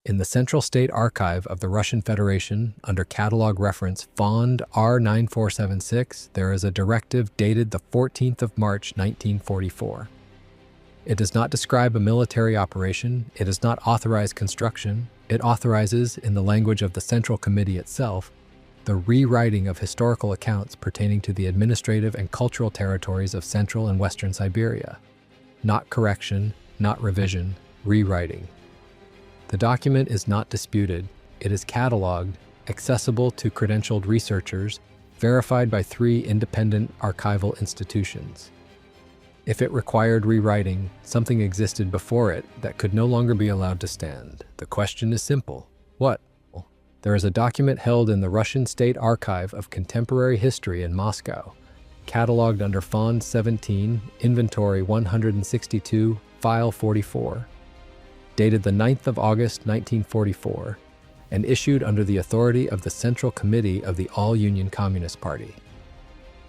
In the Central State Archive of the Russian Federation, under catalog reference Fond R9476, there is a directive dated the 14th of March, 1944. It does not describe a military operation, it does not authorize construction, it authorizes, in the language of the Central Committee itself, the rewriting of historical accounts pertaining to the administrative and cultural territories of Central and Western Siberia. Not correction, not revision, rewriting. The document is not disputed, it is cataloged, accessible to credentialed researchers, verified by 3 independent archival institutions. If it required rewriting, something existed before it that could no longer be allowed to stand. The question is simple. What? There is a document held in the Russian State Archive of Contemporary History in Moscow, catalogued under Fond 17, Inventory 162, File 44, dated the 9th of August 1944, and issued under the authority of the Central Committee of the All-Union Communist Party.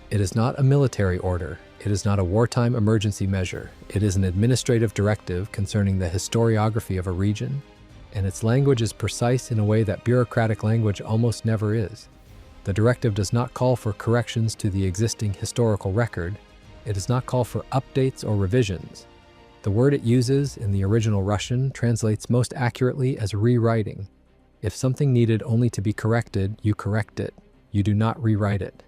It is not a military order, it is not a wartime emergency measure, it is an administrative directive concerning the historiography of a region, and its language is precise in a way that bureaucratic language almost never is. The directive does not call for corrections to the existing historical record, it does not call for updates or revisions. The word it uses in the original Russian translates most accurately as rewriting. If something needed only to be corrected, you correct it. You do not rewrite it.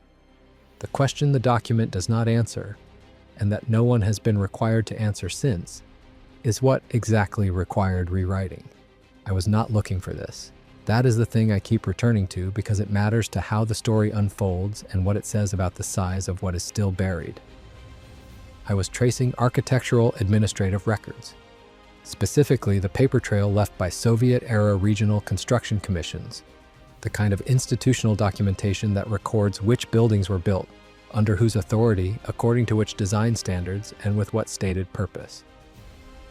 The question the document does not answer, and that no one has been required to answer since, is what exactly required rewriting. I was not looking for this. That is the thing I keep returning to because it matters to how the story unfolds and what it says about the size of what is still buried. I was tracing architectural administrative records, specifically the paper trail left by Soviet-era regional construction commissions, the kind of institutional documentation that records which buildings were built, under whose authority, according to which design standards, and with what stated purpose.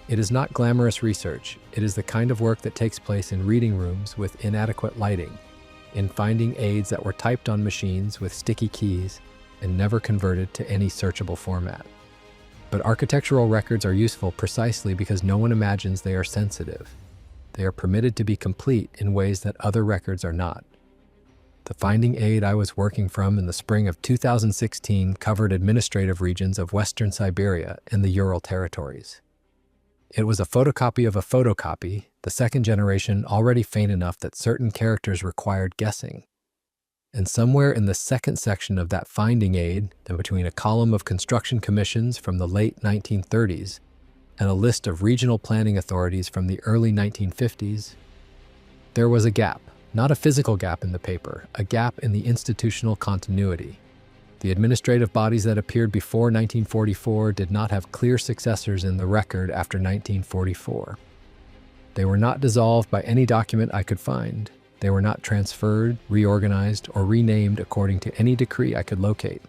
It is not glamorous research, it is the kind of work that takes place in reading rooms with inadequate lighting, in finding aids that were typed on machines with sticky keys and never converted to any searchable format. But architectural records are useful precisely because no one imagines they are sensitive. They are permitted to be complete in ways that other records are not. The finding aid I was working from in the spring of 2016 covered administrative regions of Western Siberia and the Ural territories. It was a photocopy of a photocopy, the second generation already faint enough that certain characters required guessing. And somewhere in the second section of that finding aid, and between a column of construction commissions from the late 1930s and a list of regional planning authorities from the early 1950s, there was a gap, not a physical gap in the paper, a gap in the institutional continuity. The administrative bodies that appeared before 1944 did not have clear successors in the record after 1944. They were not dissolved by any document I could find. They were not transferred, reorganized, or renamed according to any decree I could locate.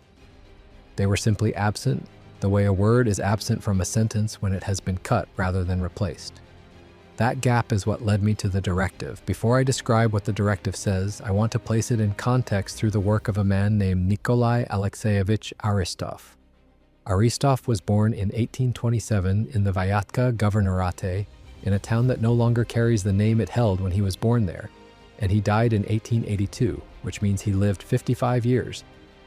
They were simply absent, the way a word is absent from a sentence when it has been cut rather than replaced. That gap is what led me to the directive. Before I describe what the directive says, I want to place it in context through the work of a man named Nikolai Alexeyevich Aristov. Aristov was born in 1827 in the Vyatka Governorate, in a town that no longer carries the name it held when he was born there, and he died in 1882, which means he lived 55 years,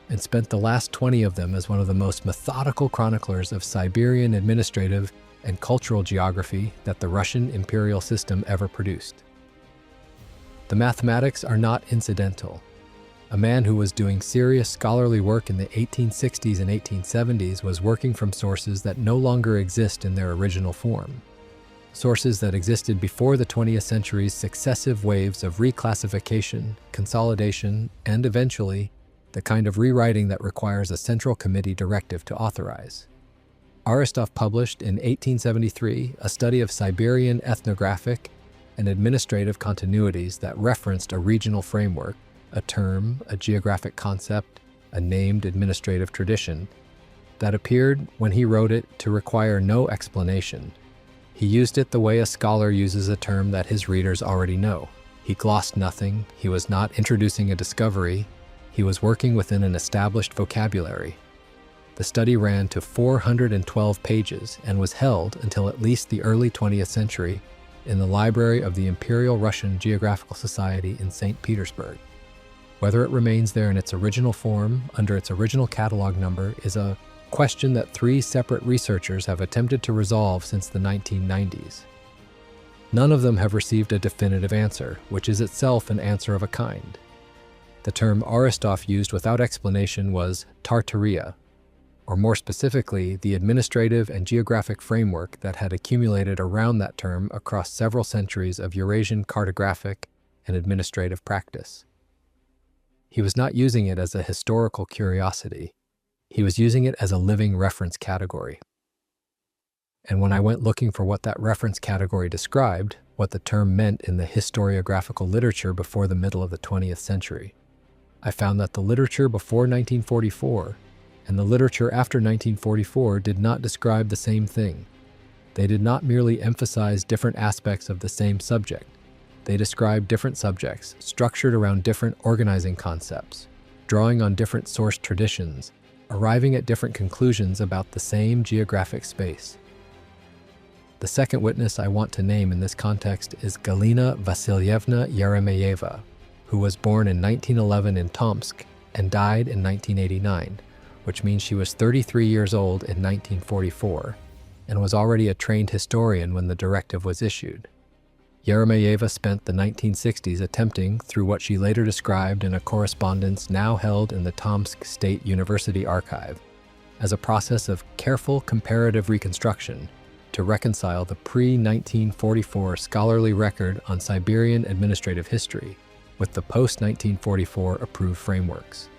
and spent the last 20 of them as one of the most methodical chroniclers of Siberian administrative and cultural geography that the Russian imperial system ever produced. The mathematics are not incidental. A man who was doing serious scholarly work in the 1860s and 1870s was working from sources that no longer exist in their original form. Sources that existed before the 20th century's successive waves of reclassification, consolidation, and eventually, the kind of rewriting that requires a Central Committee directive to authorize. Aristov published in 1873 a study of Siberian ethnographic and administrative continuities that referenced a regional framework, a term, a geographic concept, a named administrative tradition, that appeared, when he wrote it, to require no explanation. He used it the way a scholar uses a term that his readers already know. He glossed nothing, he was not introducing a discovery, he was working within an established vocabulary. The study ran to 412 pages and was held until at least the early 20th century, in the library of the Imperial Russian Geographical Society in St. Petersburg. Whether it remains there in its original form, under its original catalog number, is a question that 3 separate researchers have attempted to resolve since the 1990s. None of them have received a definitive answer, which is itself an answer of a kind. The term Aristov used without explanation was Tartaria, or more specifically, the administrative and geographic framework that had accumulated around that term across several centuries of Eurasian cartographic and administrative practice. He was not using it as a historical curiosity. He was using it as a living reference category. And when I went looking for what that reference category described, what the term meant in the historiographical literature before the middle of the 20th century, I found that the literature before 1944 and the literature after 1944 did not describe the same thing. They did not merely emphasize different aspects of the same subject. They described different subjects, structured around different organizing concepts, drawing on different source traditions, arriving at different conclusions about the same geographic space. The second witness I want to name in this context is Galina Vasilyevna Yeremeyeva, who was born in 1911 in Tomsk and died in 1989, which means she was 33 years old in 1944 and was already a trained historian when the directive was issued. Yeremeyeva spent the 1960s attempting, through what she later described in a correspondence now held in the Tomsk State University Archive, as a process of careful comparative reconstruction to reconcile the pre-1944 scholarly record on Siberian administrative history with the post-1944 approved frameworks.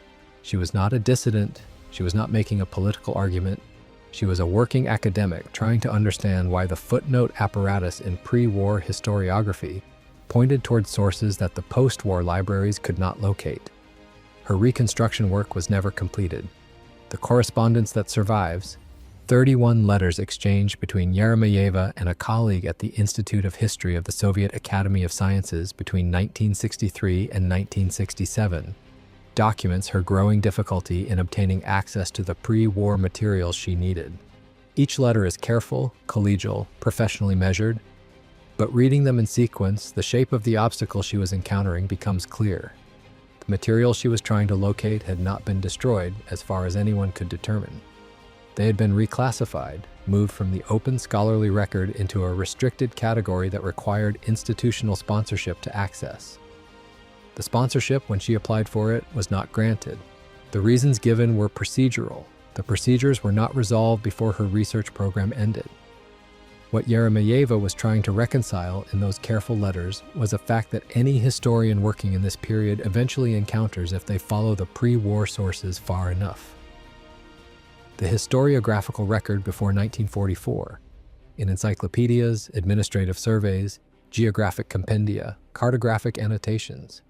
She was not a dissident. She was not making a political argument. She was a working academic trying to understand why the footnote apparatus in pre-war historiography pointed toward sources that the post-war libraries could not locate. Her reconstruction work was never completed. The correspondence that survives, 31 letters exchanged between Yeremeyeva and a colleague at the Institute of History of the Soviet Academy of Sciences between 1963 and 1967, documents her growing difficulty in obtaining access to the pre-war materials she needed. Each letter is careful, collegial, professionally measured, but reading them in sequence, the shape of the obstacle she was encountering becomes clear. The material she was trying to locate had not been destroyed, as far as anyone could determine. They had been reclassified, moved from the open scholarly record into a restricted category that required institutional sponsorship to access. The sponsorship, when she applied for it, was not granted. The reasons given were procedural. The procedures were not resolved before her research program ended. What Yeremeyeva was trying to reconcile in those careful letters was a fact that any historian working in this period eventually encounters if they follow the pre-war sources far enough. The historiographical record before 1944, in encyclopedias, administrative surveys, geographic compendia, cartographic annotations,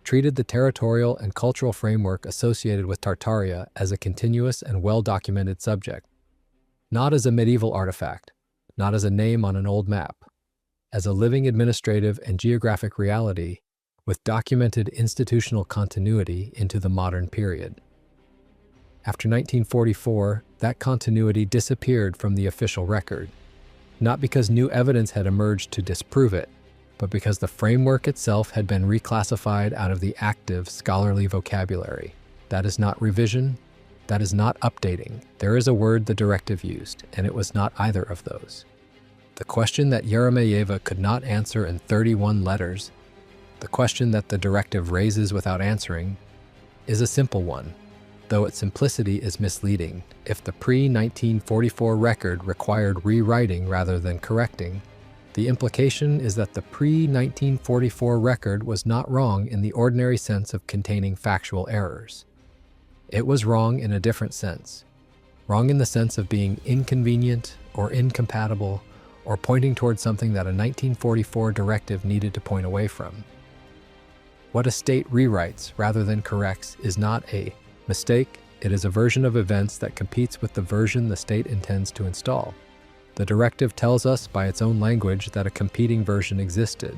treated the territorial and cultural framework associated with Tartaria as a continuous and well-documented subject, not as a medieval artifact, not as a name on an old map, as a living administrative and geographic reality with documented institutional continuity into the modern period. After 1944, that continuity disappeared from the official record, not because new evidence had emerged to disprove it, but because the framework itself had been reclassified out of the active scholarly vocabulary. That is not revision. That is not updating. There is a word the directive used, and it was not either of those. The question that Yeremeyeva could not answer in 31 letters, the question that the directive raises without answering, is a simple one, though its simplicity is misleading. If the pre-1944 record required rewriting rather than correcting, the implication is that the pre-1944 record was not wrong in the ordinary sense of containing factual errors. It was wrong in a different sense. Wrong in the sense of being inconvenient or incompatible or pointing towards something that a 1944 directive needed to point away from. What a state rewrites rather than corrects is not a mistake, it is a version of events that competes with the version the state intends to install. The directive tells us by its own language that a competing version existed.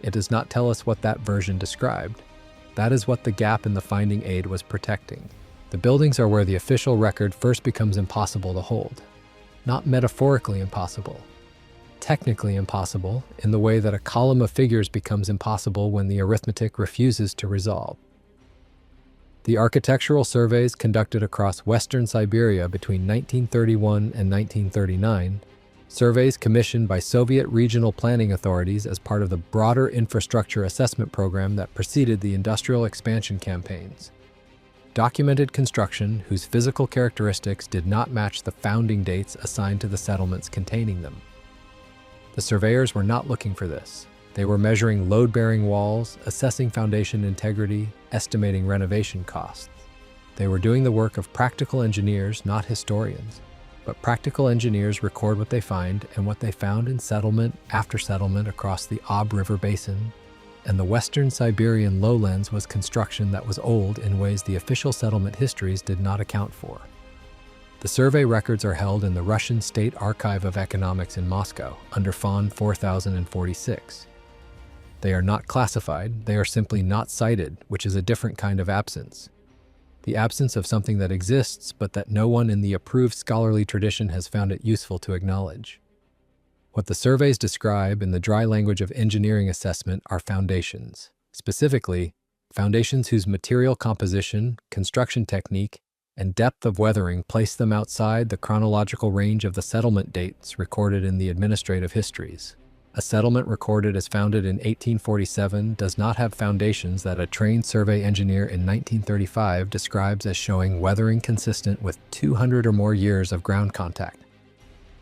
It does not tell us what that version described. That is what the gap in the finding aid was protecting. The buildings are where the official record first becomes impossible to hold. Not metaphorically impossible, technically impossible in the way that a column of figures becomes impossible when the arithmetic refuses to resolve. The architectural surveys conducted across western Siberia between 1931 and 1939, surveys commissioned by Soviet regional planning authorities as part of the broader infrastructure assessment program that preceded the industrial expansion campaigns, documented construction whose physical characteristics did not match the founding dates assigned to the settlements containing them. The surveyors were not looking for this. They were measuring load-bearing walls, assessing foundation integrity, estimating renovation costs. They were doing the work of practical engineers, not historians. But practical engineers record what they find, and what they found in settlement after settlement across the Ob River Basin and the western Siberian lowlands was construction that was old in ways the official settlement histories did not account for. The survey records are held in the Russian State Archive of Economics in Moscow under FON 4046. They are not classified, they are simply not cited, which is a different kind of absence. The absence of something that exists, but that no one in the approved scholarly tradition has found it useful to acknowledge. What the surveys describe in the dry language of engineering assessment are foundations, specifically, foundations whose material composition, construction technique, and depth of weathering place them outside the chronological range of the settlement dates recorded in the administrative histories. A settlement recorded as founded in 1847 does not have foundations that a trained survey engineer in 1935 describes as showing weathering consistent with 200 or more years of ground contact.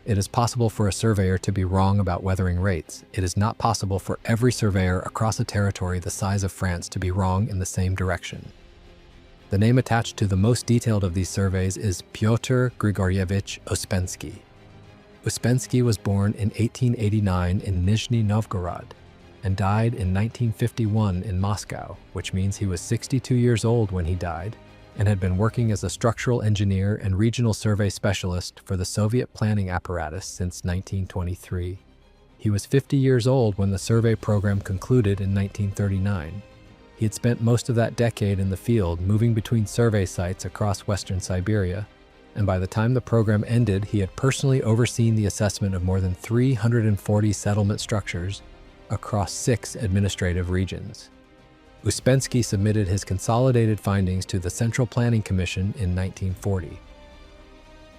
It is possible for a surveyor to be wrong about weathering rates. It is not possible for every surveyor across a territory the size of France to be wrong in the same direction. The name attached to the most detailed of these surveys is Pyotr Grigoryevich Uspensky. Uspensky was born in 1889 in Nizhny Novgorod and died in 1951 in Moscow, which means he was 62 years old when he died and had been working as a structural engineer and regional survey specialist for the Soviet planning apparatus since 1923. He was 50 years old when the survey program concluded in 1939. He had spent most of that decade in the field, moving between survey sites across western Siberia, and by the time the program ended, he had personally overseen the assessment of more than 340 settlement structures across 6 administrative regions. Uspensky submitted his consolidated findings to the Central Planning Commission in 1940.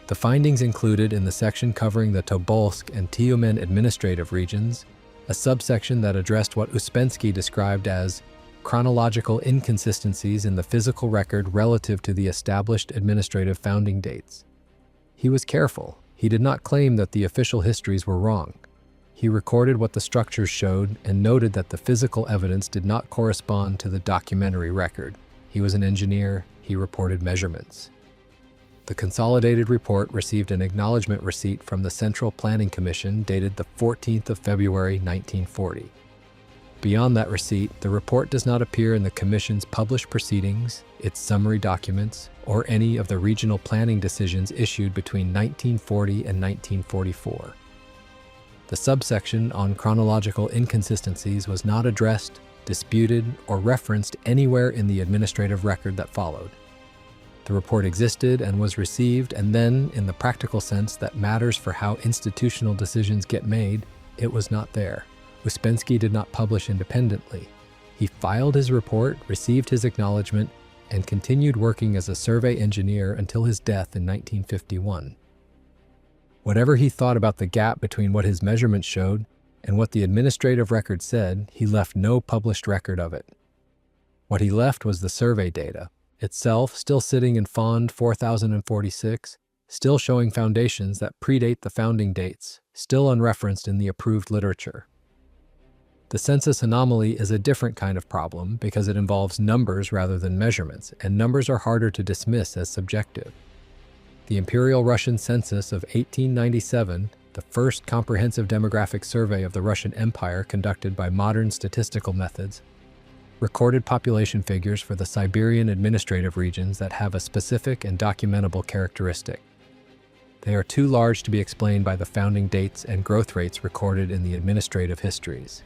The findings included in the section covering the Tobolsk and Tyumen administrative regions, a subsection that addressed what Uspensky described as chronological inconsistencies in the physical record relative to the established administrative founding dates. He was careful. He did not claim that the official histories were wrong. He recorded what the structures showed and noted that the physical evidence did not correspond to the documentary record. He was an engineer. He reported measurements. The consolidated report received an acknowledgement receipt from the Central Planning Commission dated the 14th of February, 1940. Beyond that receipt, the report does not appear in the Commission's published proceedings, its summary documents, or any of the regional planning decisions issued between 1940 and 1944. The subsection on chronological inconsistencies was not addressed, disputed, or referenced anywhere in the administrative record that followed. The report existed and was received, and then, in the practical sense that matters for how institutional decisions get made, it was not there. Uspensky did not publish independently. He filed his report, received his acknowledgement, and continued working as a survey engineer until his death in 1951. Whatever he thought about the gap between what his measurements showed and what the administrative record said, he left no published record of it. What he left was the survey data, itself still sitting in FON 4046, still showing foundations that predate the founding dates, still unreferenced in the approved literature. The census anomaly is a different kind of problem because it involves numbers rather than measurements, and numbers are harder to dismiss as subjective. The Imperial Russian Census of 1897, the first comprehensive demographic survey of the Russian Empire conducted by modern statistical methods, recorded population figures for the Siberian administrative regions that have a specific and documentable characteristic. They are too large to be explained by the founding dates and growth rates recorded in the administrative histories.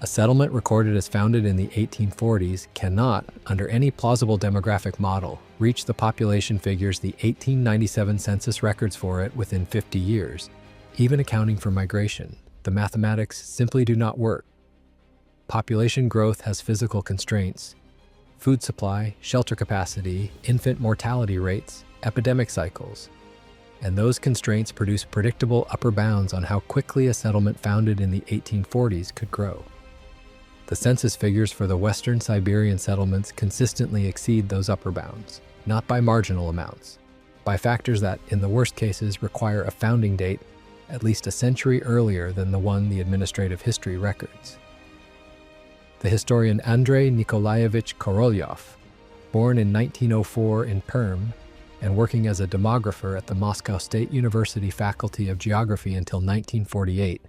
A settlement recorded as founded in the 1840s cannot, under any plausible demographic model, reach the population figures the 1897 census records for it within 50 years, even accounting for migration. The mathematics simply do not work. Population growth has physical constraints: food supply, shelter capacity, infant mortality rates, epidemic cycles. And those constraints produce predictable upper bounds on how quickly a settlement founded in the 1840s could grow. The census figures for the Western Siberian settlements consistently exceed those upper bounds, not by marginal amounts, by factors that, in the worst cases, require a founding date at least a century earlier than the one the administrative history records. The historian Andrei Nikolaevich Korolyov, born in 1904 in Perm and working as a demographer at the Moscow State University Faculty of Geography until 1948,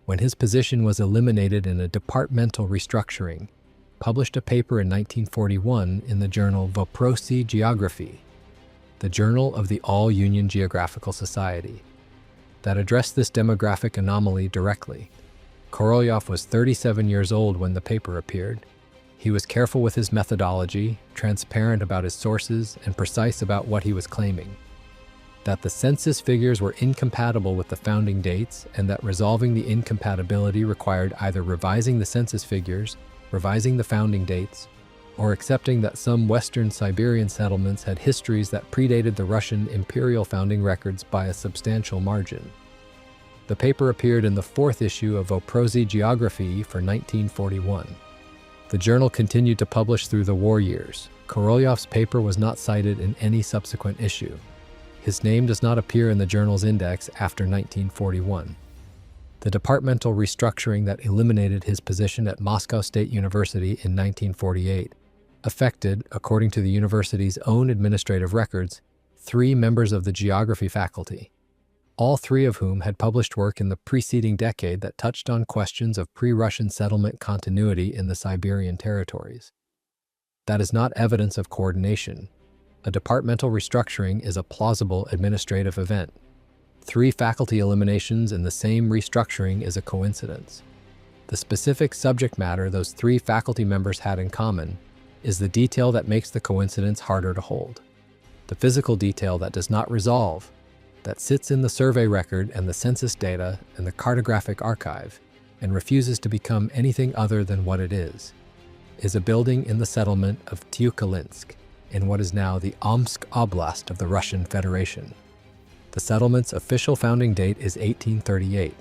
when his position was eliminated in a departmental restructuring, published a paper in 1941 in the journal Voprosy Geography, the journal of the All-Union Geographical Society, that addressed this demographic anomaly directly. Korolyov was 37 years old when the paper appeared. He was careful with his methodology, transparent about his sources, and precise about what he was claiming. That the census figures were incompatible with the founding dates, and that resolving the incompatibility required either revising the census figures, revising the founding dates, or accepting that some Western Siberian settlements had histories that predated the Russian imperial founding records by a substantial margin. The paper appeared in the fourth issue of Voprosy Geography for 1941. The journal continued to publish through the war years. Korolyov's paper was not cited in any subsequent issue. His name does not appear in the journal's index after 1941. The departmental restructuring that eliminated his position at Moscow State University in 1948 affected, according to the university's own administrative records, 3 members of the geography faculty, all 3 of whom had published work in the preceding decade that touched on questions of pre-Russian settlement continuity in the Siberian territories. That is not evidence of coordination. A departmental restructuring is a plausible administrative event. 3 faculty eliminations in the same restructuring is a coincidence. The specific subject matter those 3 faculty members had in common is the detail that makes the coincidence harder to hold. The physical detail that does not resolve, that sits in the survey record and the census data and the cartographic archive and refuses to become anything other than what it is a building in the settlement of Tyukalinsk, in what is now the Omsk Oblast of the Russian Federation. The settlement's official founding date is 1838.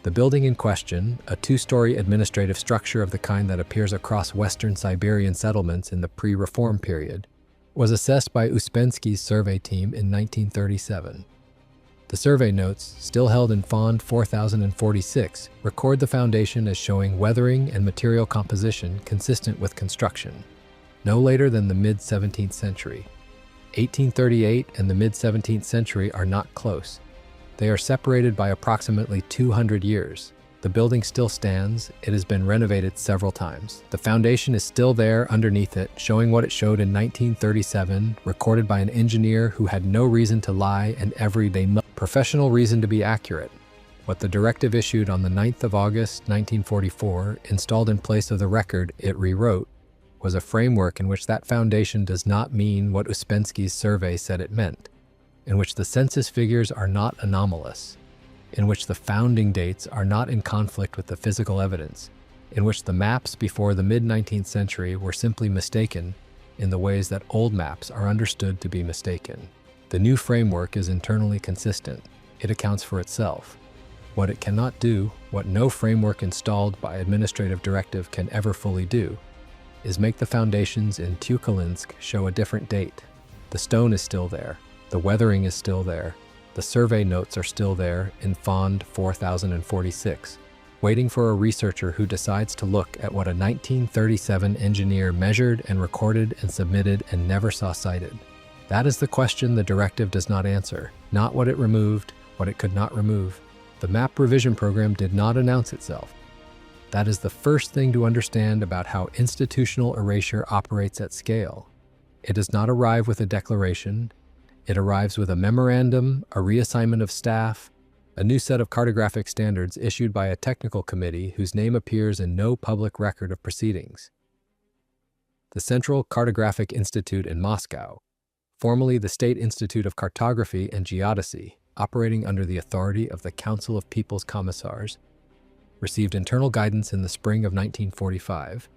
The building in question, a 2-story administrative structure of the kind that appears across Western Siberian settlements in the pre-reform period, was assessed by Uspensky's survey team in 1937. The survey notes, still held in Fond 4046, record the foundation as showing weathering and material composition consistent with construction, no later than the mid-17th century. 1838 and the mid-17th century are not close. They are separated by approximately 200 years. The building still stands. It has been renovated several times. The foundation is still there underneath it, showing what it showed in 1937, recorded by an engineer who had no reason to lie and professional reason to be accurate. What the directive issued on the 9th of August, 1944, installed in place of the record it rewrote, was a framework in which that foundation does not mean what Uspensky's survey said it meant, in which the census figures are not anomalous, in which the founding dates are not in conflict with the physical evidence, in which the maps before the mid-19th century were simply mistaken in the ways that old maps are understood to be mistaken. The new framework is internally consistent. It accounts for itself. What it cannot do, what no framework installed by administrative directive can ever fully do, is make the foundations in Tyukalinsk show a different date. The stone is still there. The weathering is still there. The survey notes are still there in Fond 4046, waiting for a researcher who decides to look at what a 1937 engineer measured and recorded and submitted and never saw cited. That is the question the directive does not answer, not what it removed, what it could not remove. The map revision program did not announce itself. That is the first thing to understand about how institutional erasure operates at scale. It does not arrive with a declaration. It arrives with a memorandum, a reassignment of staff, a new set of cartographic standards issued by a technical committee whose name appears in no public record of proceedings. The Central Cartographic Institute in Moscow, formerly the State Institute of Cartography and Geodesy, operating under the authority of the Council of People's Commissars, received internal guidance in the spring of 1945,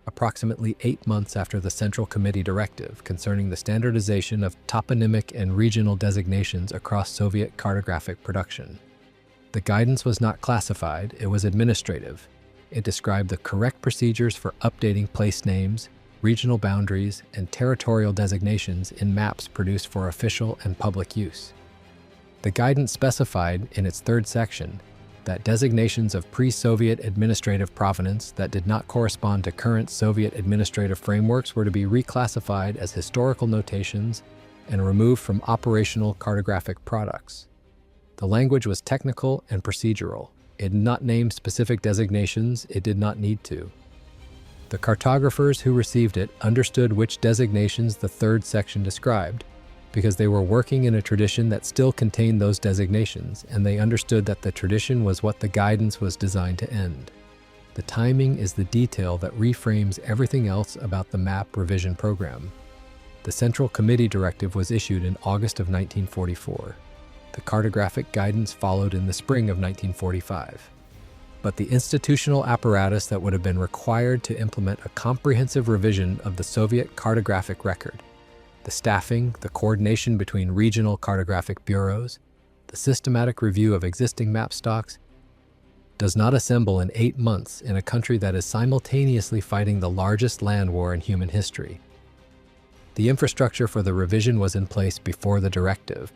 approximately 8 months after the Central Committee directive concerning the standardization of toponymic and regional designations across Soviet cartographic production. The guidance was not classified, it was administrative. It described the correct procedures for updating place names, regional boundaries, and territorial designations in maps produced for official and public use. The guidance specified in its third section that designations of pre-Soviet administrative provenance that did not correspond to current Soviet administrative frameworks were to be reclassified as historical notations and removed from operational cartographic products. The language was technical and procedural. It did not name specific designations it did not need to. The cartographers who received it understood which designations the third section described, because they were working in a tradition that still contained those designations, and they understood that the tradition was what the guidance was designed to end. The timing is the detail that reframes everything else about the map revision program. The Central Committee directive was issued in August of 1944. The cartographic guidance followed in the spring of 1945. But the institutional apparatus that would have been required to implement a comprehensive revision of the Soviet cartographic record, the staffing, the coordination between regional cartographic bureaus, the systematic review of existing map stocks, does not assemble in 8 months in a country that is simultaneously fighting the largest land war in human history. The infrastructure for the revision was in place before the directive.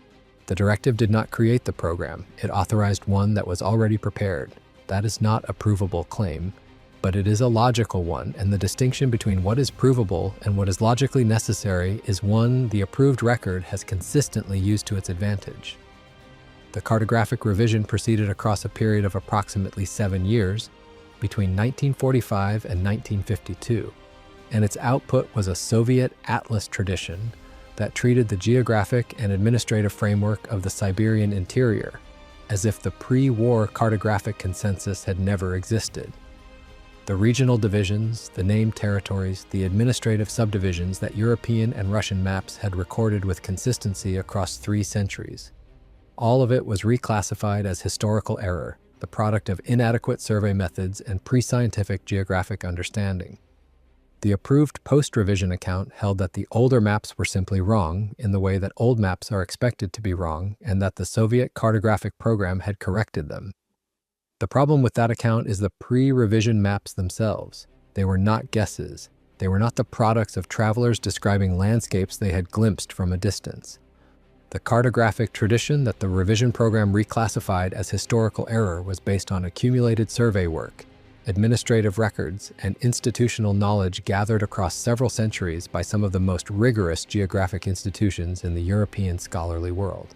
The directive did not create the program, it authorized one that was already prepared. That is not a provable claim, but it is a logical one, and the distinction between what is provable and what is logically necessary is one the approved record has consistently used to its advantage. The cartographic revision proceeded across a period of approximately 7 years, between 1945 and 1952, and its output was a Soviet atlas tradition that treated the geographic and administrative framework of the Siberian interior as if the pre-war cartographic consensus had never existed. The regional divisions, the named territories, the administrative subdivisions that European and Russian maps had recorded with consistency across 3 centuries. All of it was reclassified as historical error, the product of inadequate survey methods and pre-scientific geographic understanding. The approved post-revision account held that the older maps were simply wrong in the way that old maps are expected to be wrong, and that the Soviet cartographic program had corrected them. The problem with that account is the pre-revision maps themselves. They were not guesses. They were not the products of travelers describing landscapes they had glimpsed from a distance. The cartographic tradition that the revision program reclassified as historical error was based on accumulated survey work, administrative records, and institutional knowledge gathered across several centuries by some of the most rigorous geographic institutions in the European scholarly world.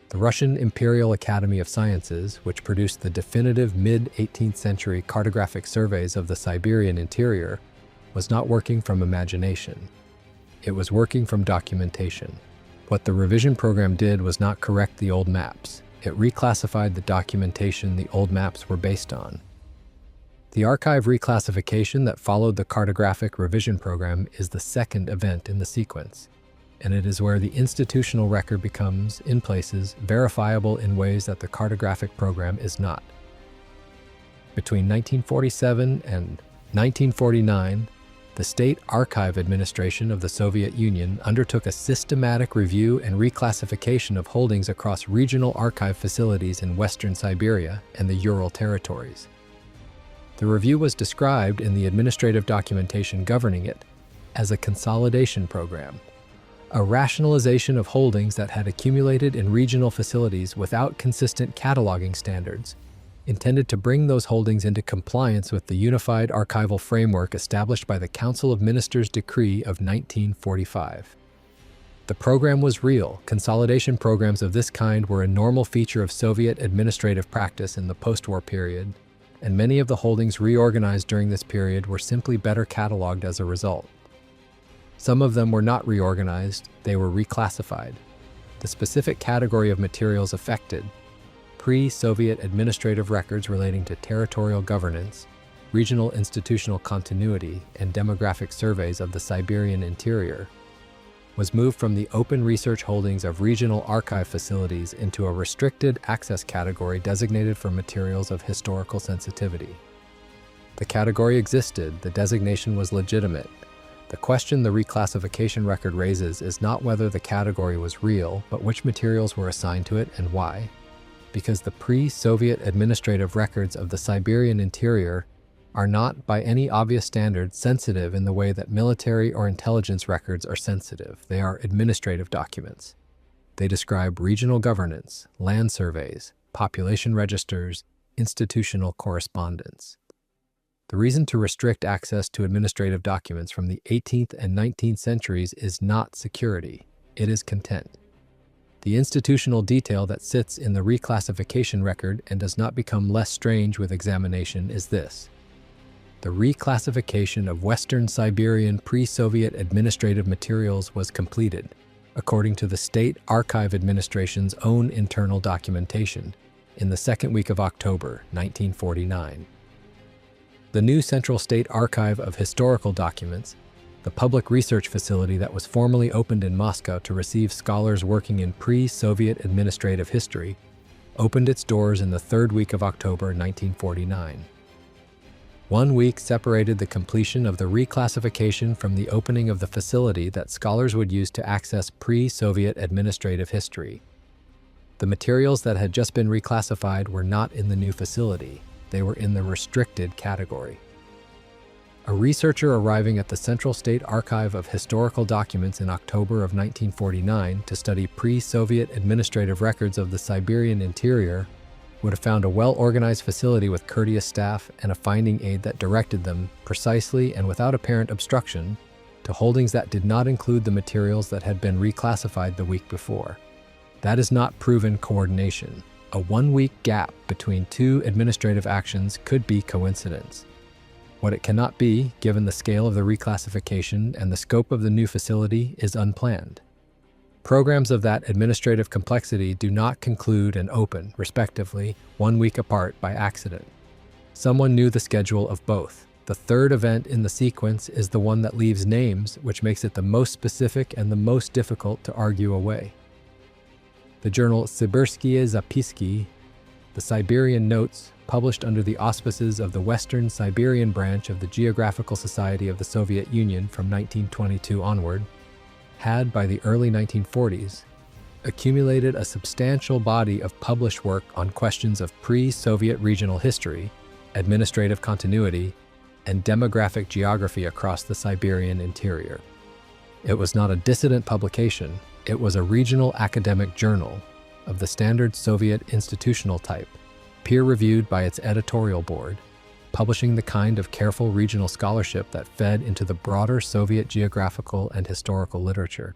The Russian Imperial Academy of Sciences, which produced the definitive mid-18th century cartographic surveys of the Siberian interior, was not working from imagination. It was working from documentation. What the revision program did was not correct the old maps. It reclassified the documentation the old maps were based on. The archive reclassification that followed the cartographic revision program is the second event in the sequence, and it is where the institutional record becomes, in places, verifiable in ways that the cartographic program is not. Between 1947 and 1949, the State Archive Administration of the Soviet Union undertook a systematic review and reclassification of holdings across regional archive facilities in Western Siberia and the Ural territories. The review was described in the administrative documentation governing it as a consolidation program, a rationalization of holdings that had accumulated in regional facilities without consistent cataloging standards, intended to bring those holdings into compliance with the unified archival framework established by the Council of Ministers Decree of 1945. The program was real. Consolidation programs of this kind were a normal feature of Soviet administrative practice in the post-war period, and many of the holdings reorganized during this period were simply better cataloged as a result. Some of them were not reorganized, they were reclassified. The specific category of materials affected, pre-Soviet administrative records relating to territorial governance, regional institutional continuity, and demographic surveys of the Siberian interior, was moved from the open research holdings of regional archive facilities into a restricted access category designated for materials of historical sensitivity. The category existed, the designation was legitimate. The question the reclassification record raises is not whether the category was real, but which materials were assigned to it and why. Because the pre-Soviet administrative records of the Siberian interior are not, by any obvious standard, sensitive in the way that military or intelligence records are sensitive. They are administrative documents. They describe regional governance, land surveys, population registers, institutional correspondence. The reason to restrict access to administrative documents from the 18th and 19th centuries is not security, it is content. The institutional detail that sits in the reclassification record and does not become less strange with examination is this. The reclassification of Western Siberian pre-Soviet administrative materials was completed, according to the State Archive Administration's own internal documentation, in the second week of October, 1949. The new Central State Archive of Historical Documents, the public research facility that was formally opened in Moscow to receive scholars working in pre-Soviet administrative history, opened its doors in the third week of October 1949. 1 week separated the completion of the reclassification from the opening of the facility that scholars would use to access pre-Soviet administrative history. The materials that had just been reclassified were not in the new facility. They were in the restricted category. A researcher arriving at the Central State Archive of Historical Documents in October of 1949 to study pre-Soviet administrative records of the Siberian interior would have found a well-organized facility with courteous staff and a finding aid that directed them, precisely and without apparent obstruction, to holdings that did not include the materials that had been reclassified the week before. That is not proven coordination. A 1 week gap between two administrative actions could be coincidence. What it cannot be, given the scale of the reclassification and the scope of the new facility, is unplanned. Programs of that administrative complexity do not conclude and open, respectively, 1 week apart by accident. Someone knew the schedule of both. The third event in the sequence is the one that leaves names, which makes it the most specific and the most difficult to argue away. The journal Siberskie Zapiski, the Siberian Notes, published under the auspices of the Western Siberian branch of the Geographical Society of the Soviet Union from 1922 onward, had, by the early 1940s, accumulated a substantial body of published work on questions of pre-Soviet regional history, administrative continuity, and demographic geography across the Siberian interior. It was not a dissident publication, it was a regional academic journal of the standard Soviet institutional type, peer-reviewed by its editorial board, publishing the kind of careful regional scholarship that fed into the broader Soviet geographical and historical literature.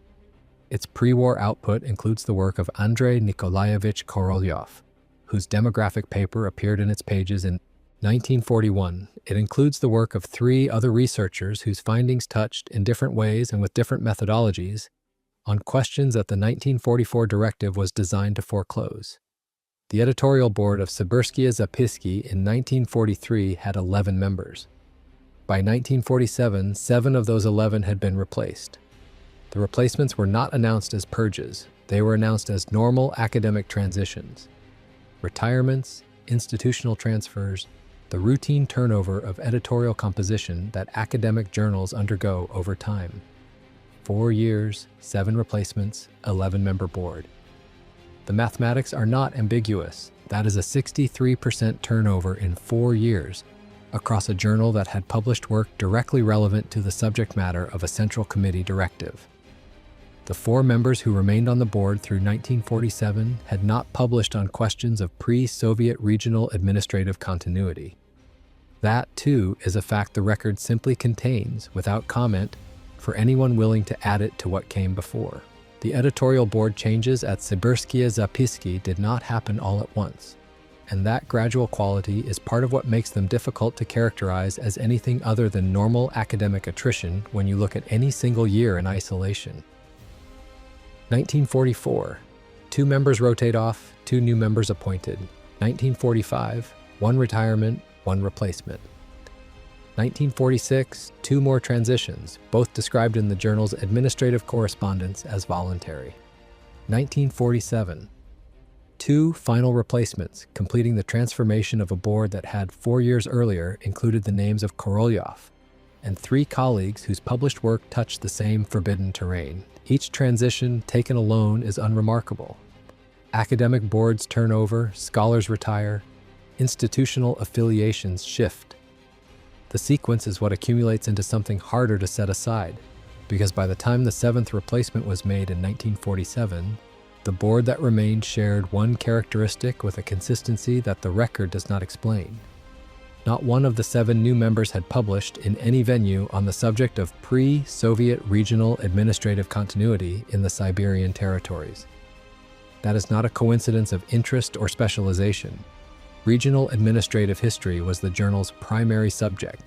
Its pre-war output includes the work of Andrei Nikolaevich Korolyov, whose demographic paper appeared in its pages in 1941. It includes the work of 3 other researchers whose findings touched, in different ways and with different methodologies, on questions that the 1944 directive was designed to foreclose. The editorial board of Siberskie Zapiski in 1943 had 11 members. By 1947, 7 of those 11 had been replaced. The replacements were not announced as purges. They were announced as normal academic transitions. Retirements, institutional transfers, the routine turnover of editorial composition that academic journals undergo over time. 4 years, 7 replacements, 11-member board. The mathematics are not ambiguous. That is a 63% turnover in 4 years across a journal that had published work directly relevant to the subject matter of a Central Committee directive. The 4 members who remained on the board through 1947 had not published on questions of pre-Soviet regional administrative continuity. That, too, is a fact the record simply contains, without comment, for anyone willing to add it to what came before. The editorial board changes at Siberskie Zapiski did not happen all at once, and that gradual quality is part of what makes them difficult to characterize as anything other than normal academic attrition when you look at any single year in isolation. 1944, 2 members rotate off, 2 new members appointed. 1945, 1 retirement, 1 replacement. 1946, two more transitions, both described in the journal's administrative correspondence as voluntary. 1947, two final replacements, completing the transformation of a board that had 4 years earlier included the names of Korolyov and 3 colleagues whose published work touched the same forbidden terrain. Each transition, taken alone, is unremarkable. Academic boards turn over, scholars retire, institutional affiliations shift. The sequence is what accumulates into something harder to set aside, because by the time the 7th replacement was made in 1947, the board that remained shared one characteristic with a consistency that the record does not explain. Not one of the 7 new members had published in any venue on the subject of pre-Soviet regional administrative continuity in the Siberian territories. That is not a coincidence of interest or specialization. Regional administrative history was the journal's primary subject.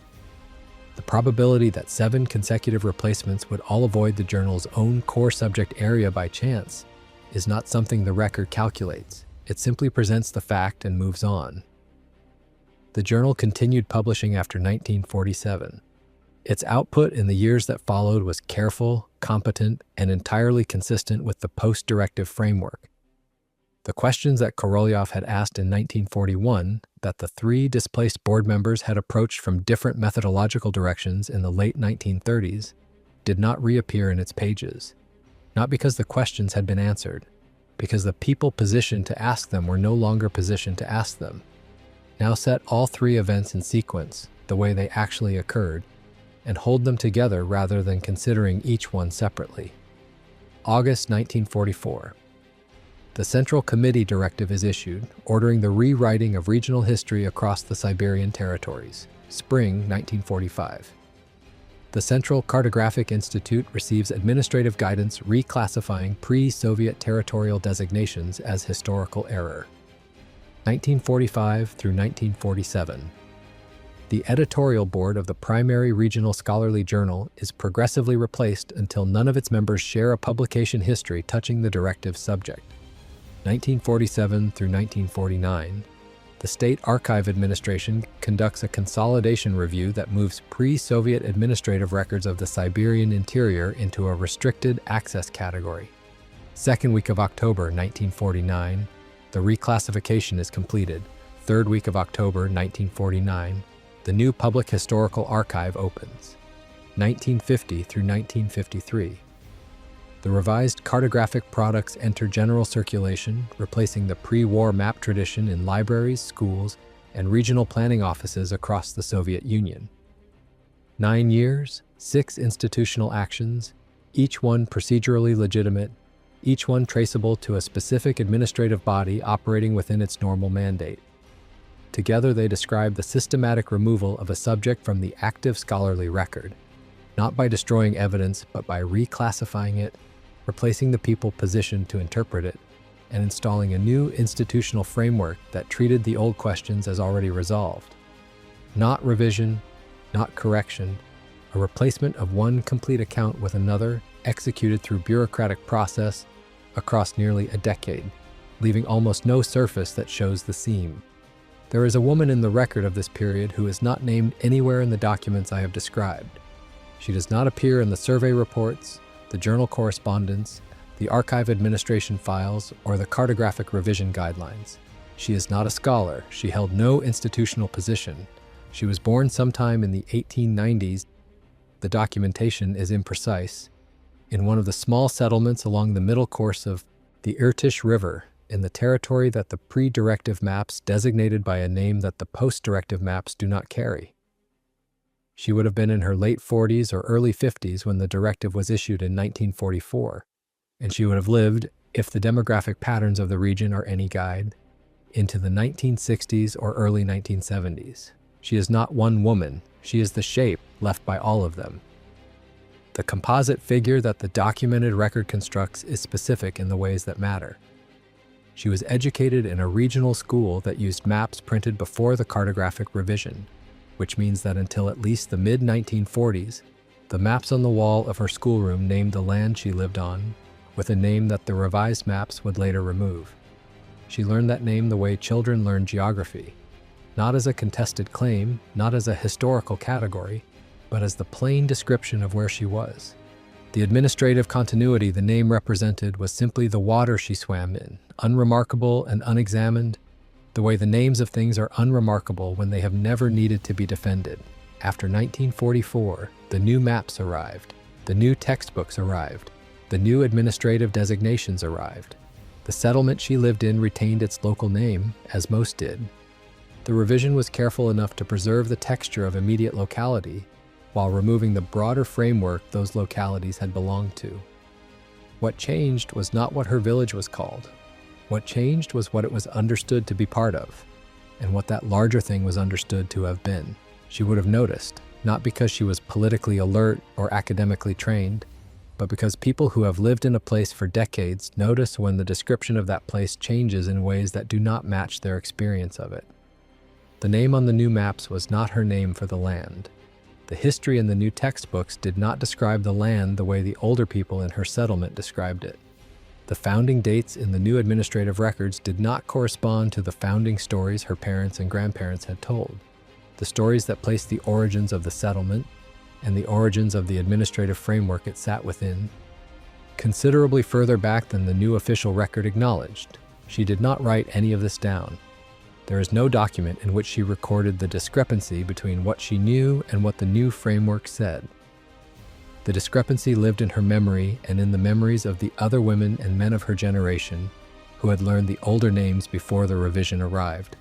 The probability that 7 consecutive replacements would all avoid the journal's own core subject area by chance is not something the record calculates. It simply presents the fact and moves on. The journal continued publishing after 1947. Its output in the years that followed was careful, competent, and entirely consistent with the post-directive framework. The questions that Korolyov had asked in 1941, that the 3 displaced board members had approached from different methodological directions in the late 1930s, did not reappear in its pages. Not because the questions had been answered, because the people positioned to ask them were no longer positioned to ask them. Now set all 3 events in sequence, the way they actually occurred, and hold them together rather than considering each one separately. August 1944. The Central Committee directive is issued, ordering the rewriting of regional history across the Siberian territories. Spring 1945. The Central Cartographic Institute receives administrative guidance reclassifying pre-Soviet territorial designations as historical error. 1945 through 1947. The editorial board of the primary regional scholarly journal is progressively replaced until none of its members share a publication history touching the directive subject. 1947 through 1949. The State Archive Administration conducts a consolidation review that moves pre-Soviet administrative records of the Siberian interior into a restricted access category. Second week of October 1949, the reclassification is completed. Third week of October 1949, the new Public Historical Archive opens. 1950 through 1953. The revised cartographic products enter general circulation, replacing the pre-war map tradition in libraries, schools, and regional planning offices across the Soviet Union. 9 years, 6 institutional actions, each one procedurally legitimate, each one traceable to a specific administrative body operating within its normal mandate. Together they describe the systematic removal of a subject from the active scholarly record, not by destroying evidence but by reclassifying it, replacing the people positioned to interpret it, and installing a new institutional framework that treated the old questions as already resolved. Not revision, not correction, a replacement of one complete account with another executed through bureaucratic process across nearly a decade, leaving almost no surface that shows the seam. There is a woman in the record of this period who is not named anywhere in the documents I have described. She does not appear in the survey reports, the journal correspondence, the archive administration files, or the cartographic revision guidelines. She is not a scholar. She held no institutional position. She was born sometime in the 1890s. The documentation is imprecise. In one of the small settlements along the middle course of the Irtysh River, in the territory that the pre-directive maps designated by a name that the post-directive maps do not carry. She would have been in her late 40s or early 50s when the directive was issued in 1944, and she would have lived, if the demographic patterns of the region are any guide, into the 1960s or early 1970s. She is not one woman, she is the shape left by all of them. The composite figure that the documented record constructs is specific in the ways that matter. She was educated in a regional school that used maps printed before the cartographic revision, which means that until at least the mid-1940s, the maps on the wall of her schoolroom named the land she lived on, with a name that the revised maps would later remove. She learned that name the way children learn geography, not as a contested claim, not as a historical category, but as the plain description of where she was. The administrative continuity the name represented was simply the water she swam in, unremarkable and unexamined, the way the names of things are unremarkable when they have never needed to be defended. After 1944, the new maps arrived, the new textbooks arrived, the new administrative designations arrived. The settlement she lived in retained its local name, as most did. The revision was careful enough to preserve the texture of immediate locality, while removing the broader framework those localities had belonged to. What changed was not what her village was called. What changed was what it was understood to be part of, and what that larger thing was understood to have been. She would have noticed, not because she was politically alert or academically trained, but because people who have lived in a place for decades notice when the description of that place changes in ways that do not match their experience of it. The name on the new maps was not her name for the land. The history in the new textbooks did not describe the land the way the older people in her settlement described it. The founding dates in the new administrative records did not correspond to the founding stories her parents and grandparents had told. The stories that placed the origins of the settlement and the origins of the administrative framework it sat within considerably further back than the new official record acknowledged. She did not write any of this down. There is no document in which she recorded the discrepancy between what she knew and what the new framework said. The discrepancy lived in her memory and in the memories of the other women and men of her generation who had learned the older names before the revision arrived,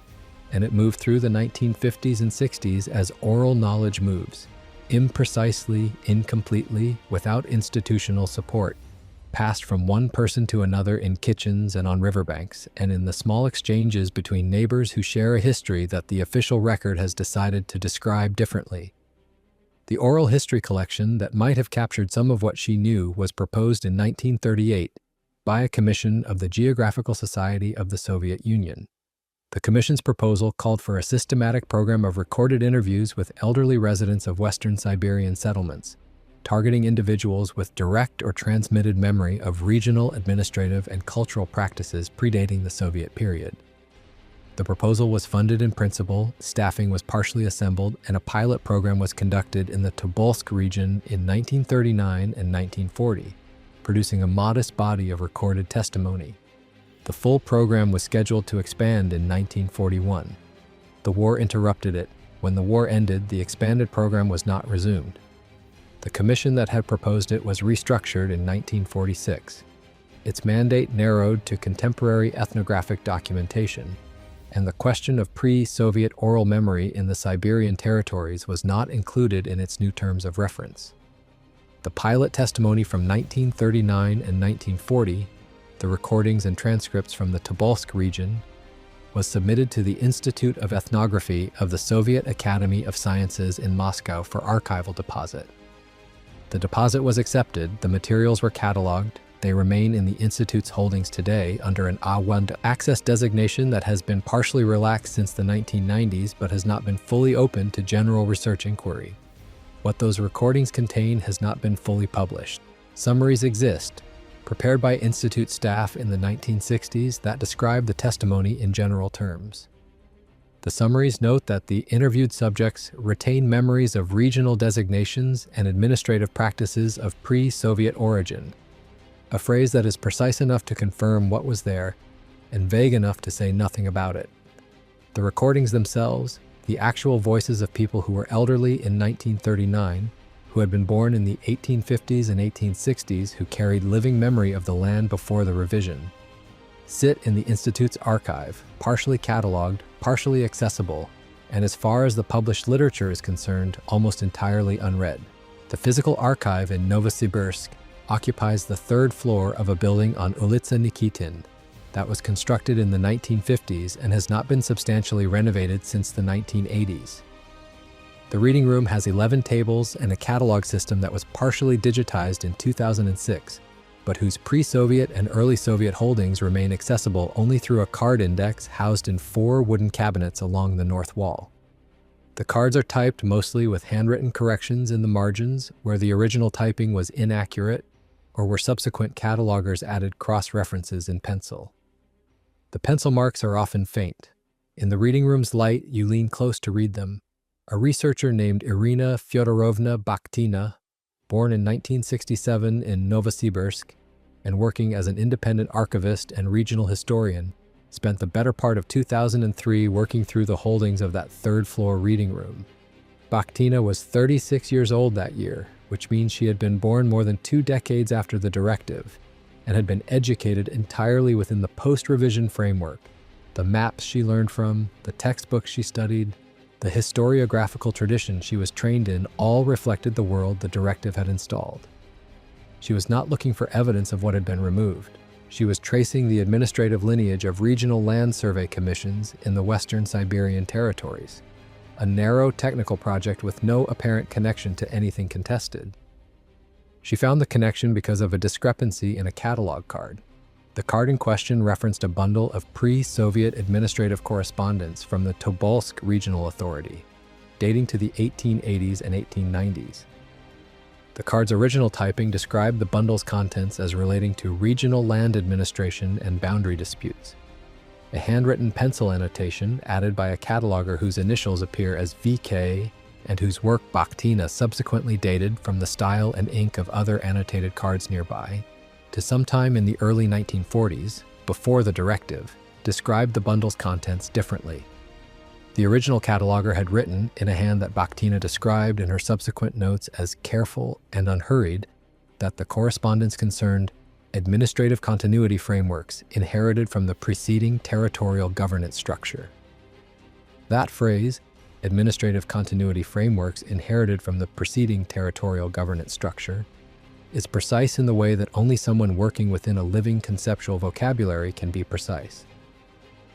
and it moved through the 1950s and 60s as oral knowledge moves, imprecisely, incompletely, without institutional support, passed from one person to another in kitchens and on riverbanks, and in the small exchanges between neighbors who share a history that the official record has decided to describe differently. The oral history collection that might have captured some of what she knew was proposed in 1938 by a commission of the Geographical Society of the Soviet Union. The commission's proposal called for a systematic program of recorded interviews with elderly residents of Western Siberian settlements, targeting individuals with direct or transmitted memory of regional, administrative, and cultural practices predating the Soviet period. The proposal was funded in principle, staffing was partially assembled, and a pilot program was conducted in the Tobolsk region in 1939 and 1940, producing a modest body of recorded testimony. The full program was scheduled to expand in 1941. The war interrupted it. When the war ended, the expanded program was not resumed. The commission that had proposed it was restructured in 1946. Its mandate narrowed to contemporary ethnographic documentation, and the question of pre-Soviet oral memory in the Siberian territories was not included in its new terms of reference. The pilot testimony from 1939 and 1940, the recordings and transcripts from the Tobolsk region, was submitted to the Institute of Ethnography of the Soviet Academy of Sciences in Moscow for archival deposit. The deposit was accepted, the materials were cataloged, they remain in the Institute's holdings today under an A1 access designation that has been partially relaxed since the 1990s but has not been fully open to general research inquiry. What those recordings contain has not been fully published. Summaries exist, prepared by Institute staff in the 1960s that describe the testimony in general terms. The summaries note that the interviewed subjects retain memories of regional designations and administrative practices of pre-Soviet origin, a phrase that is precise enough to confirm what was there and vague enough to say nothing about it. The recordings themselves, the actual voices of people who were elderly in 1939, who had been born in the 1850s and 1860s, who carried living memory of the land before the revision, sit in the Institute's archive, partially cataloged, partially accessible, and as far as the published literature is concerned, almost entirely unread. The physical archive in Novosibirsk occupies the third floor of a building on Ulitsa Nikitin that was constructed in the 1950s and has not been substantially renovated since the 1980s. The reading room has 11 tables and a catalog system that was partially digitized in 2006, but whose pre-Soviet and early Soviet holdings remain accessible only through a card index housed in 4 wooden cabinets along the north wall. The cards are typed mostly with handwritten corrections in the margins where the original typing was inaccurate or where subsequent catalogers added cross-references in pencil. The pencil marks are often faint. In the reading room's light, you lean close to read them. A researcher named Irina Fyodorovna Bakhtina, born in 1967 in Novosibirsk and working as an independent archivist and regional historian, spent the better part of 2003 working through the holdings of that third-floor reading room. Bakhtina was 36 years old that year, which means she had been born more than 2 decades after the directive and had been educated entirely within the post-revision framework. The maps she learned from, the textbooks she studied, the historiographical tradition she was trained in all reflected the world the directive had installed. She was not looking for evidence of what had been removed. She was tracing the administrative lineage of regional land survey commissions in the Western Siberian territories, a narrow technical project with no apparent connection to anything contested. She found the connection because of a discrepancy in a catalog card. The card in question referenced a bundle of pre-Soviet administrative correspondence from the Tobolsk Regional Authority, dating to the 1880s and 1890s. The card's original typing described the bundle's contents as relating to regional land administration and boundary disputes. A handwritten pencil annotation added by a cataloger whose initials appear as VK and whose work Bakhtina subsequently dated from the style and ink of other annotated cards nearby to sometime in the early 1940s, before the directive, described the bundle's contents differently. The original cataloger had written, in a hand that Bakhtina described in her subsequent notes as careful and unhurried, that the correspondence concerned administrative continuity frameworks inherited from the preceding territorial governance structure. That phrase, administrative continuity frameworks inherited from the preceding territorial governance structure, is precise in the way that only someone working within a living conceptual vocabulary can be precise.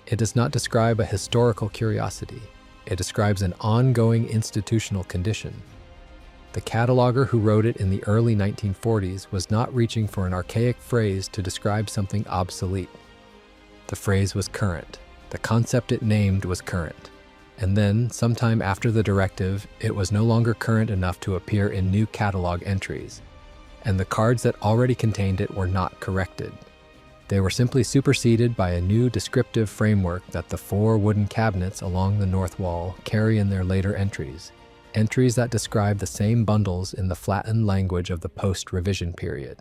It does not describe a historical curiosity. It describes an ongoing institutional condition. The cataloger who wrote it in the early 1940s was not reaching for an archaic phrase to describe something obsolete. The phrase was current. The concept it named was current. And then, sometime after the directive, it was no longer current enough to appear in new catalog entries, and the cards that already contained it were not corrected. They were simply superseded by a new descriptive framework that the 4 wooden cabinets along the north wall carry in their later entries that describe the same bundles in the flattened language of the post-revision period.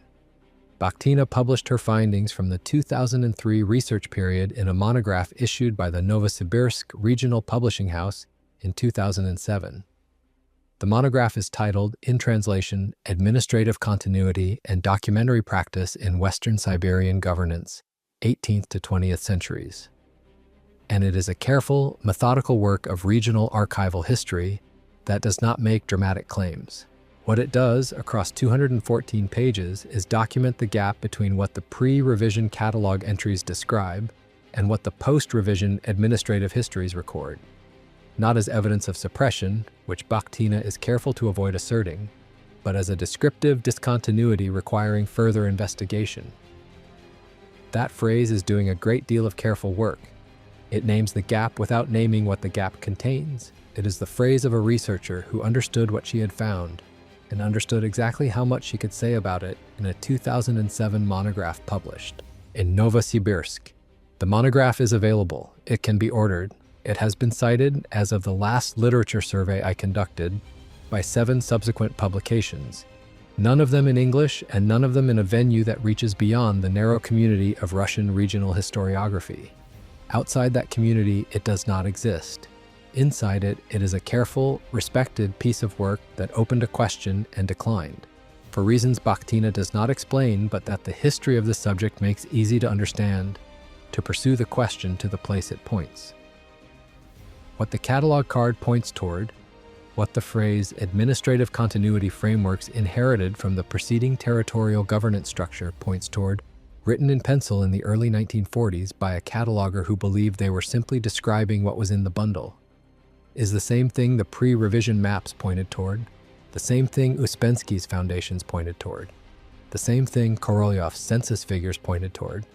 Bakhtina published her findings from the 2003 research period in a monograph issued by the Novosibirsk Regional Publishing House in 2007. The monograph is titled, in translation, Administrative Continuity and Documentary Practice in Western Siberian Governance, 18th to 20th Centuries. And it is a careful, methodical work of regional archival history that does not make dramatic claims. What it does, across 214 pages, is document the gap between what the pre-revision catalog entries describe and what the post-revision administrative histories record. Not as evidence of suppression, which Bakhtina is careful to avoid asserting, but as a descriptive discontinuity requiring further investigation. That phrase is doing a great deal of careful work. It names the gap without naming what the gap contains. It is the phrase of a researcher who understood what she had found and understood exactly how much she could say about it in a 2007 monograph published in Novosibirsk. The monograph is available. It can be ordered. It has been cited, as of the last literature survey I conducted, by 7 subsequent publications, none of them in English and none of them in a venue that reaches beyond the narrow community of Russian regional historiography. Outside that community, it does not exist. Inside it, it is a careful, respected piece of work that opened a question and declined, for reasons Bakhtina does not explain, but that the history of the subject makes easy to understand, to pursue the question to the place it points. What the catalog card points toward, what the phrase administrative continuity frameworks inherited from the preceding territorial governance structure points toward, written in pencil in the early 1940s by a cataloger who believed they were simply describing what was in the bundle, is the same thing the pre-revision maps pointed toward, the same thing Uspensky's foundations pointed toward, the same thing Korolyov's census figures pointed toward,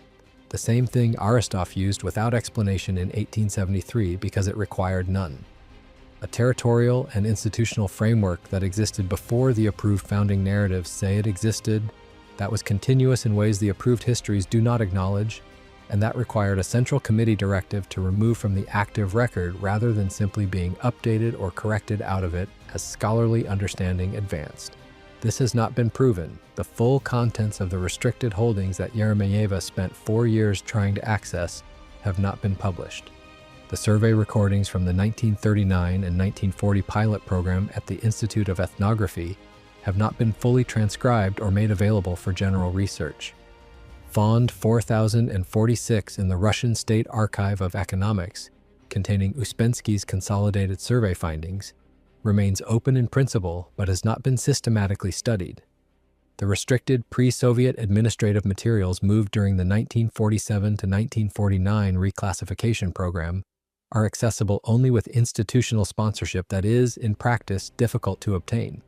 the same thing Aristov used without explanation in 1873 because it required none. A territorial and institutional framework that existed before the approved founding narratives say it existed, that was continuous in ways the approved histories do not acknowledge, and that required a Central Committee directive to remove from the active record rather than simply being updated or corrected out of it as scholarly understanding advanced. This has not been proven. The full contents of the restricted holdings that Yeremeyeva spent 4 years trying to access have not been published. The survey recordings from the 1939 and 1940 pilot program at the Institute of Ethnography have not been fully transcribed or made available for general research. Fond 4046 in the Russian State Archive of Economics, containing Uspensky's consolidated survey findings, remains open in principle but has not been systematically studied. The restricted pre-Soviet administrative materials moved during the 1947 to 1949 reclassification program are accessible only with institutional sponsorship that is, in practice, difficult to obtain.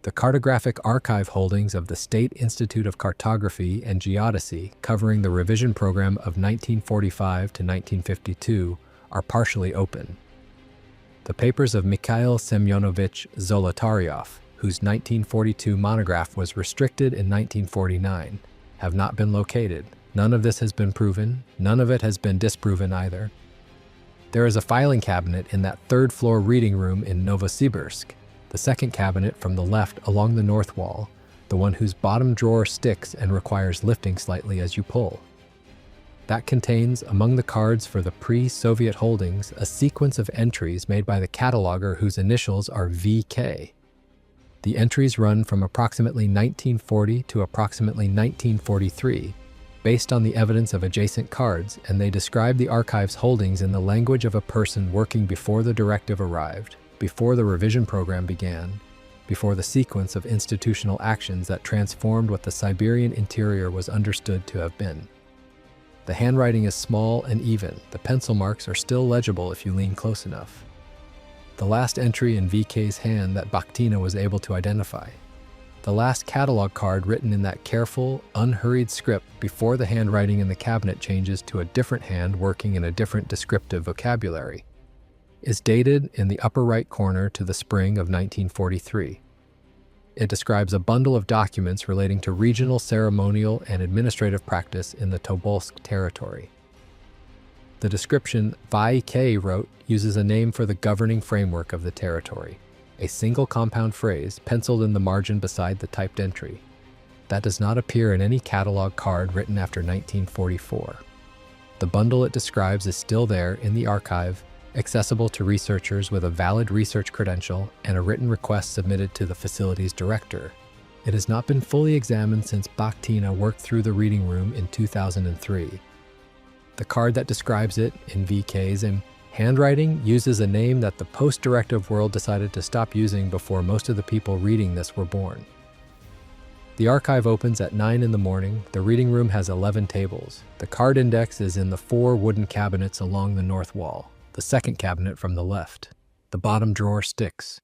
The cartographic archive holdings of the State Institute of Cartography and Geodesy, covering the revision program of 1945 to 1952, are partially open. The papers of Mikhail Semyonovich Zolotaryov, whose 1942 monograph was restricted in 1949, have not been located. None of this has been proven. None of it has been disproven either. There is a filing cabinet in that third-floor reading room in Novosibirsk, the second cabinet from the left along the north wall, the one whose bottom drawer sticks and requires lifting slightly as you pull. That contains, among the cards for the pre-Soviet holdings, a sequence of entries made by the cataloger whose initials are VK. The entries run from approximately 1940 to approximately 1943, based on the evidence of adjacent cards, and they describe the archive's holdings in the language of a person working before the directive arrived, before the revision program began, before the sequence of institutional actions that transformed what the Siberian interior was understood to have been. The handwriting is small and even. The pencil marks are still legible if you lean close enough. The last entry in VK's hand that Bakhtina was able to identify. The last catalog card written in that careful, unhurried script before the handwriting in the cabinet changes to a different hand working in a different descriptive vocabulary, is dated in the upper right corner to the spring of 1943. It describes a bundle of documents relating to regional ceremonial and administrative practice in the Tobolsk territory. The description VK wrote uses a name for the governing framework of the territory, a single compound phrase penciled in the margin beside the typed entry. That does not appear in any catalog card written after 1944. The bundle it describes is still there in the archive, accessible to researchers with a valid research credential and a written request submitted to the facility's director. It has not been fully examined since Bakhtina worked through the reading room in 2003. The card that describes it, in VK's handwriting, uses a name that the post-directive world decided to stop using before most of the people reading this were born. The archive opens at 9 in the morning. The reading room has 11 tables. The card index is in the 4 wooden cabinets along the north wall, the second cabinet from the left. The bottom drawer sticks.